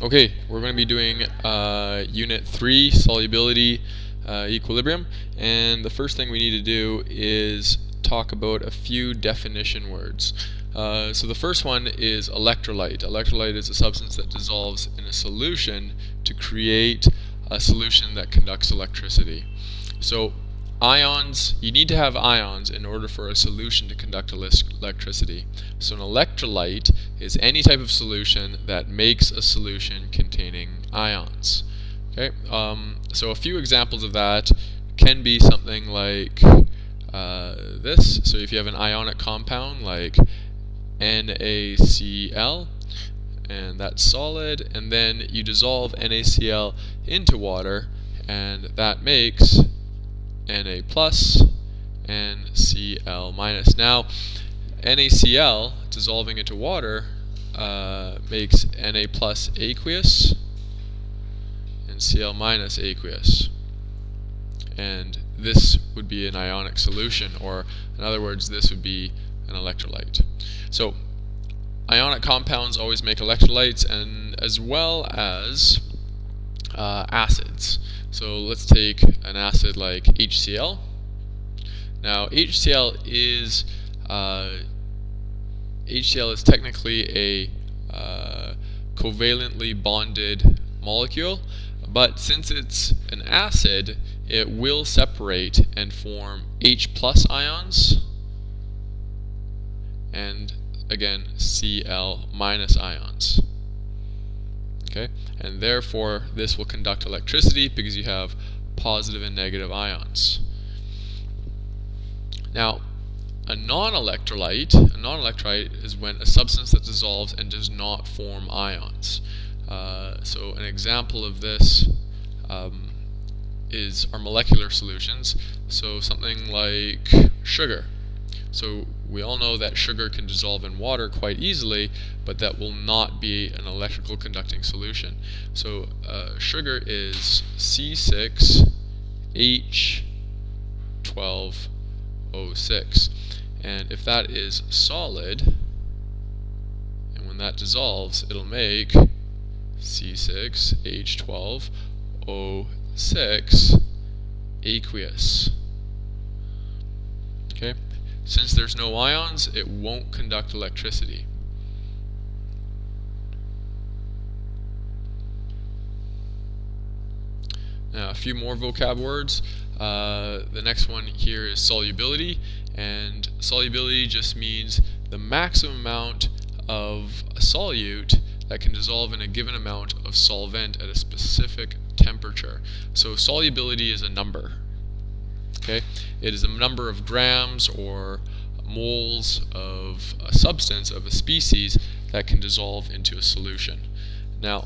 Okay, we're going to be doing Unit 3, Solubility Equilibrium, and the first thing we need to do is talk about a few definition words. So the first one is electrolyte. Electrolyte is a substance that dissolves in a solution to create a solution that conducts electricity. So ions, you need to have ions in order for a solution to conduct electricity. So an electrolyte is any type of solution that makes a solution containing ions. Okay, so a few examples of that can be something like this. So if you have an ionic compound like NaCl, and that's solid, and then you dissolve NaCl into water, and that makes Na plus and Cl minus. Now, NaCl dissolving into water makes Na plus aqueous and Cl minus aqueous. And this would be an ionic solution, or in other words, this would be an electrolyte. So, ionic compounds always make electrolytes, and as well as acids. So let's take an acid like HCl. Now HCl is technically a covalently bonded molecule, but since it's an acid, it will separate and form H plus ions and again Cl minus ions. Okay, and therefore this will conduct electricity because you have positive and negative ions. Now, a non-electrolyte is when a substance that dissolves and does not form ions. So an example of this is our molecular solutions. So something like sugar. So we all know that sugar can dissolve in water quite easily, but that will not be an electrical conducting solution. So sugar is C6H12O6, and if that is solid, and when that dissolves, it'll make C6H12O6 aqueous. Okay? Since there's no ions, it won't conduct electricity. Now, a few more vocab words. The next one here is solubility, and solubility just means the maximum amount of a solute that can dissolve in a given amount of solvent at a specific temperature. So solubility is a number. Okay, it is a number of grams or moles of a substance, of a species, that can dissolve into a solution. Now,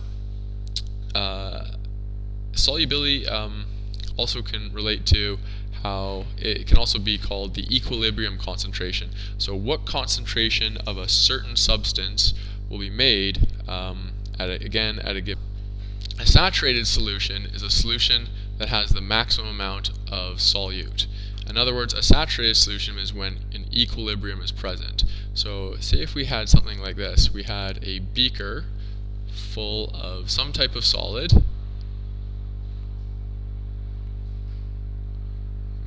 solubility also can relate to how it can also be called the equilibrium concentration. So what concentration of a certain substance will be made at a given. A saturated solution is a solution that has the maximum amount of solute. In other words, a saturated solution is when an equilibrium is present. So say if we had something like this. We had a beaker full of some type of solid.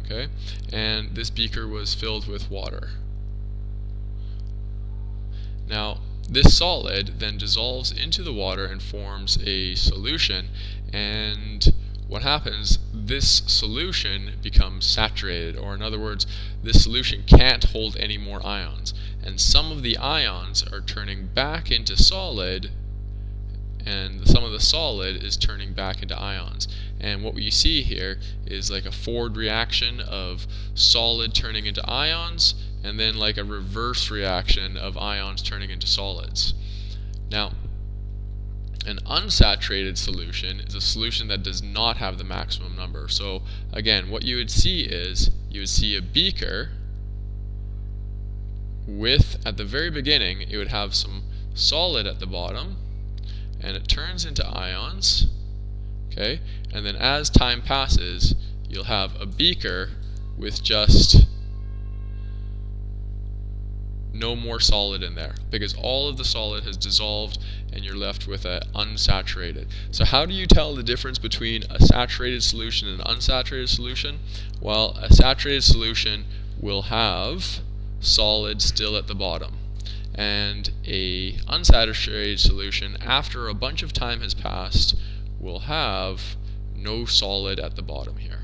Okay, and this beaker was filled with water. Now, this solid then dissolves into the water and forms a solution, and what happens, this solution becomes saturated, or in other words, this solution can't hold any more ions, and some of the ions are turning back into solid, and some of the solid is turning back into ions. And what we see here is like a forward reaction of solid turning into ions, and then like a reverse reaction of ions turning into solids. Now, an unsaturated solution is a solution that does not have the maximum number. So again, what you would see is, you would see a beaker with, at the very beginning, it would have some solid at the bottom, and it turns into ions. Okay, and then as time passes, you'll have a beaker with just no more solid in there because all of the solid has dissolved and you're left with an unsaturated. So how do you tell the difference between a saturated solution and an unsaturated solution? Well, a saturated solution will have solid still at the bottom, and a unsaturated solution, after a bunch of time has passed, will have no solid at the bottom here.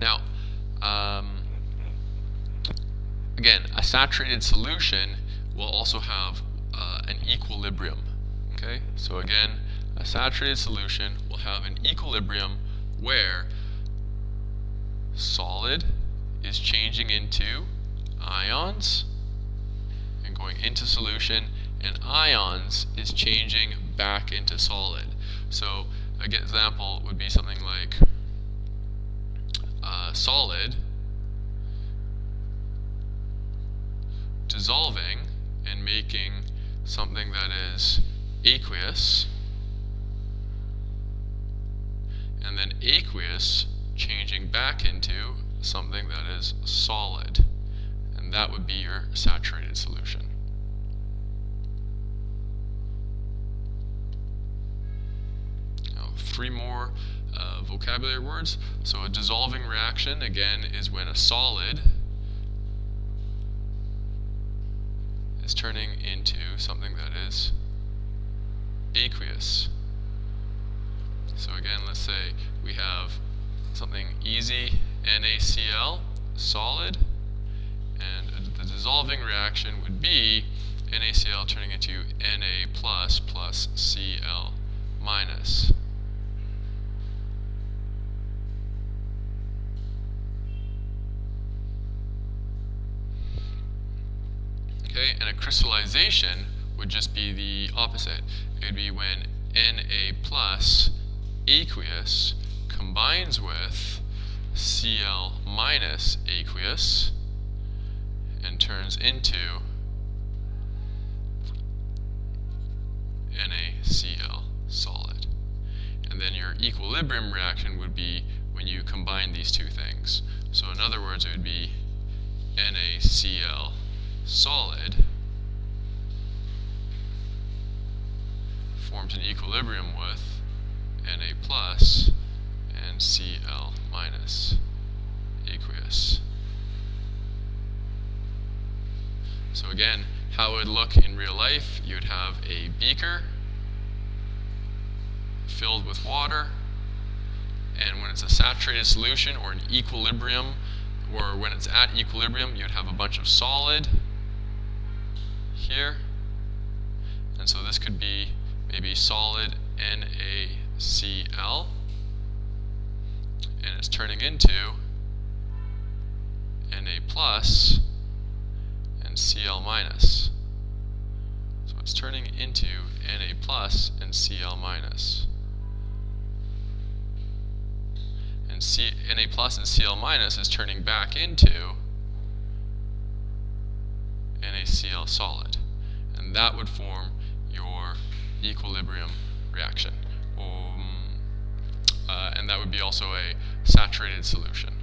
Now, again, a saturated solution will also have an equilibrium. Okay, so again, a saturated solution will have an equilibrium where solid is changing into ions and going into solution, and ions is changing back into solid. So a good example would be something like solid dissolving and making something that is aqueous, and then aqueous changing back into something that is solid, and that would be your saturated solution. Now, 3 more vocabulary words. So a dissolving reaction, again, is when a solid is turning into something that is aqueous. So again, let's say we have something easy, NaCl, solid, and the dissolving reaction would be NaCl turning into Na plus Cl minus. Okay, and a crystallization would just be the opposite. It would be when Na plus aqueous combines with Cl minus aqueous and turns into NaCl solid. And then your equilibrium reaction would be when you combine these two things. So in other words, it would be NaCl solid forms an equilibrium with Na plus and Cl minus aqueous. So again, how it would look in real life, you would have a beaker filled with water, and when it's a saturated solution or an equilibrium, or when it's at equilibrium, you'd have a bunch of solid here, and so this could be maybe solid NaCl, and it's turning into Na plus and Cl minus. So it's turning into Na plus and Cl minus. And Na plus and Cl minus is turning back into NaCl solid. And that would form your equilibrium reaction. And that would be also a saturated solution.